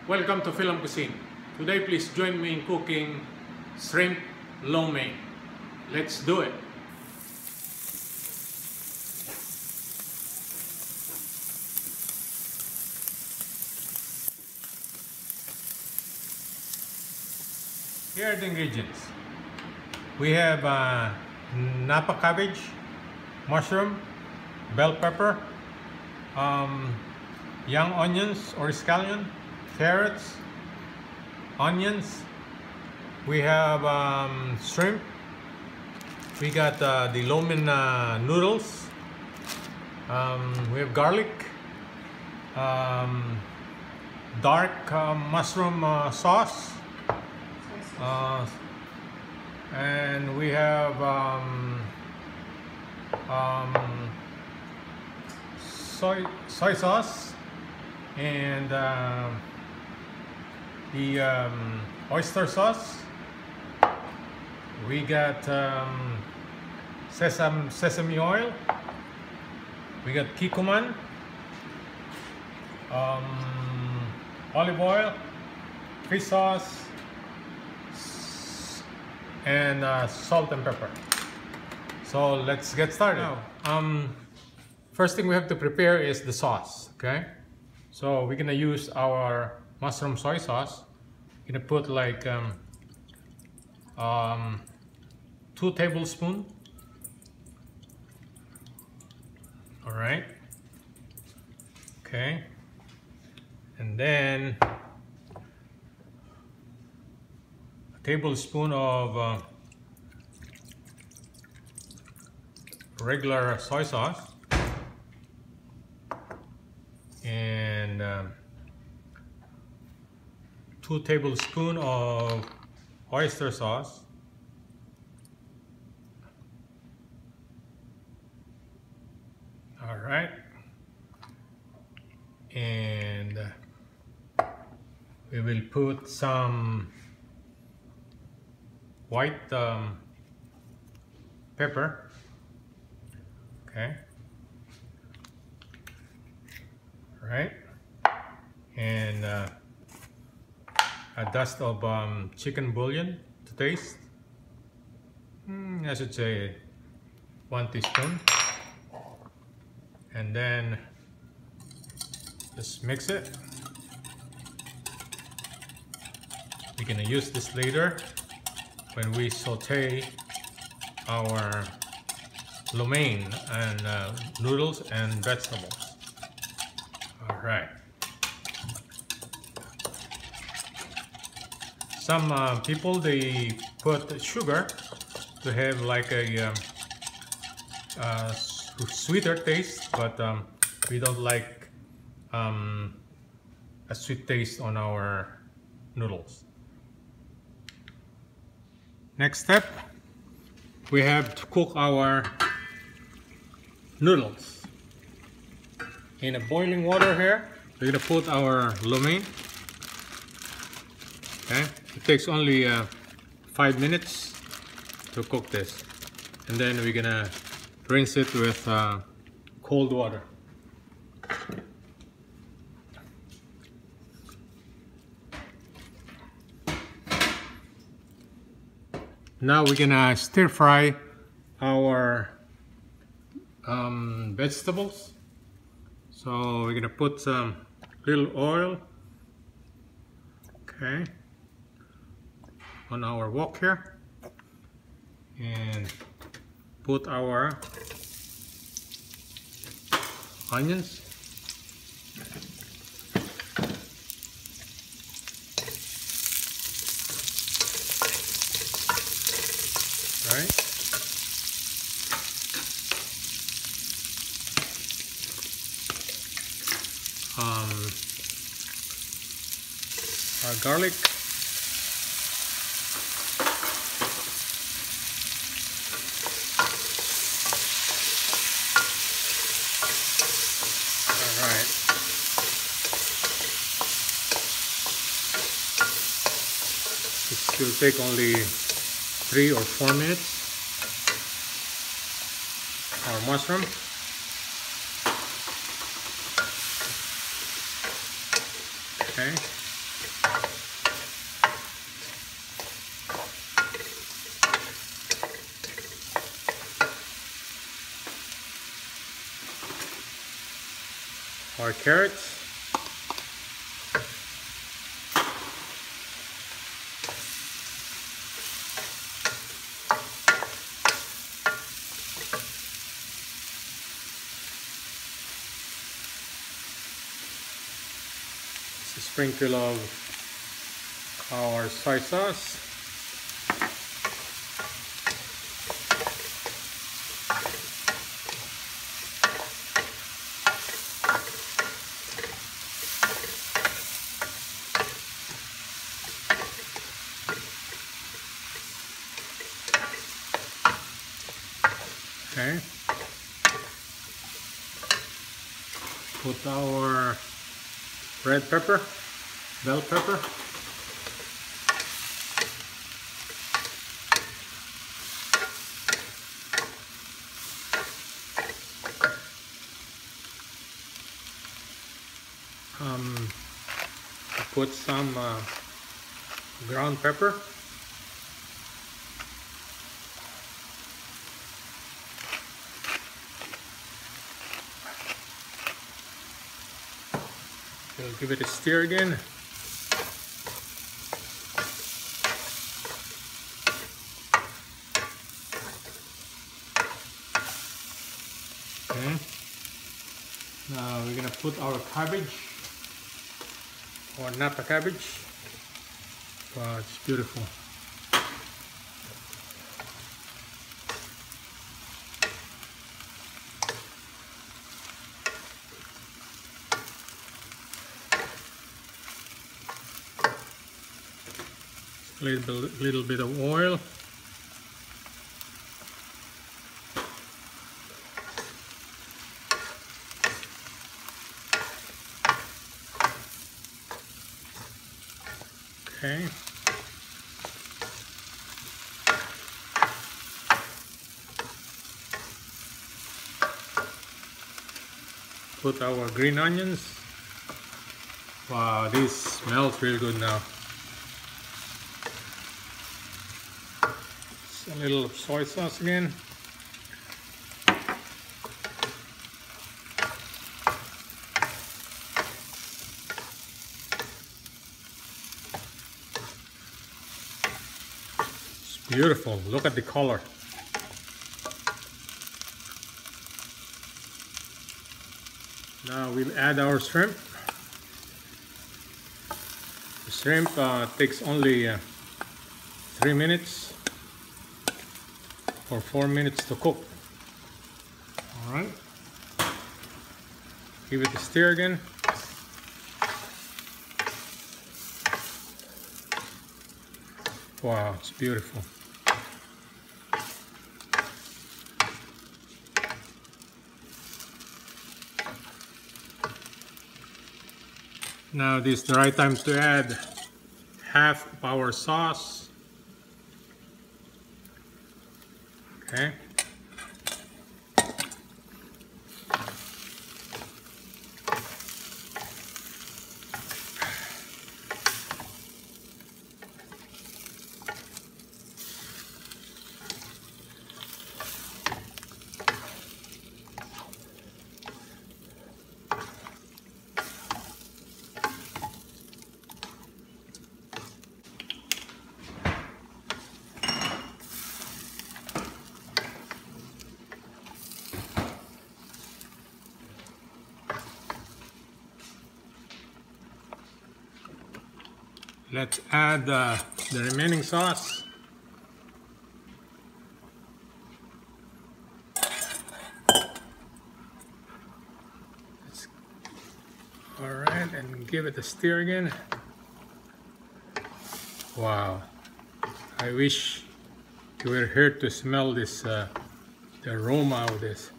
Welcome to FILAM Cuisine. Today please join me in cooking shrimp lo mein. Let's do it. Here are the ingredients. We have Napa cabbage, mushroom, bell pepper, young onions or scallion, carrots, onions. We have shrimp. We got the lo mein noodles. We have garlic, dark mushroom sauce, and we have soy sauce, and the oyster sauce. We got sesame oil. We got kikuman, olive oil, fish sauce, and salt and pepper. So let's get started. Now, first thing we have to prepare is the sauce. Okay, so we're gonna use our mushroom soy sauce. We're gonna put like 2 tablespoons. All right. Okay, and then a tablespoon of regular soy sauce, and 2 tablespoons of oyster sauce, all right, and we will put some white pepper, okay, all right, and a dust of chicken bouillon to taste. I should say 1 teaspoon. And then just mix it. We're gonna use this later when we saute our lo mein and noodles and vegetables. All right. Some people, they put sugar to have like a sweeter taste, but we don't like a sweet taste on our noodles. Next step, we have to cook our noodles. In a boiling water here, we're gonna put our lo mein. Okay, it takes only 5 minutes to cook this, and then we're gonna rinse it with cold water. Now we're gonna stir fry our vegetables. So we're gonna put some little oil, okay, on our wok here, and put our onions, right, our garlic, it will take only 3 or 4 minutes. Our mushroom, okay, our carrots. A sprinkle of our soy sauce. Okay. Put our red pepper, bell pepper. Put some ground pepper. We'll give it a stir again. Okay. Now we're gonna put our cabbage, or Napa cabbage. Wow, it's beautiful. Little bit of oil. Okay. Put our green onions. Wow, this smells really good now. A little soy sauce again. It's beautiful. Look at the color. Now we'll add our shrimp. The shrimp takes only 3 minutes or 4 minutes to cook. All right. Give it a stir again. Wow, it's beautiful. Now this is the right time to add half of our sauce. Okay. Let's add the remaining sauce. All right, and give it a stir again. Wow, I wish you were here to smell this, the aroma of this.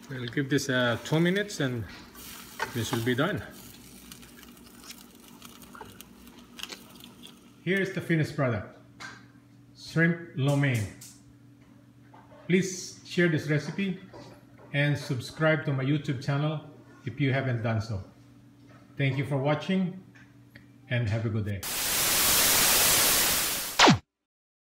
We'll give this 2 minutes and this will be done. Here's the finished product. Shrimp lo mein. Please share this recipe and subscribe to my YouTube channel if you haven't done so. Thank you for watching and have a good day.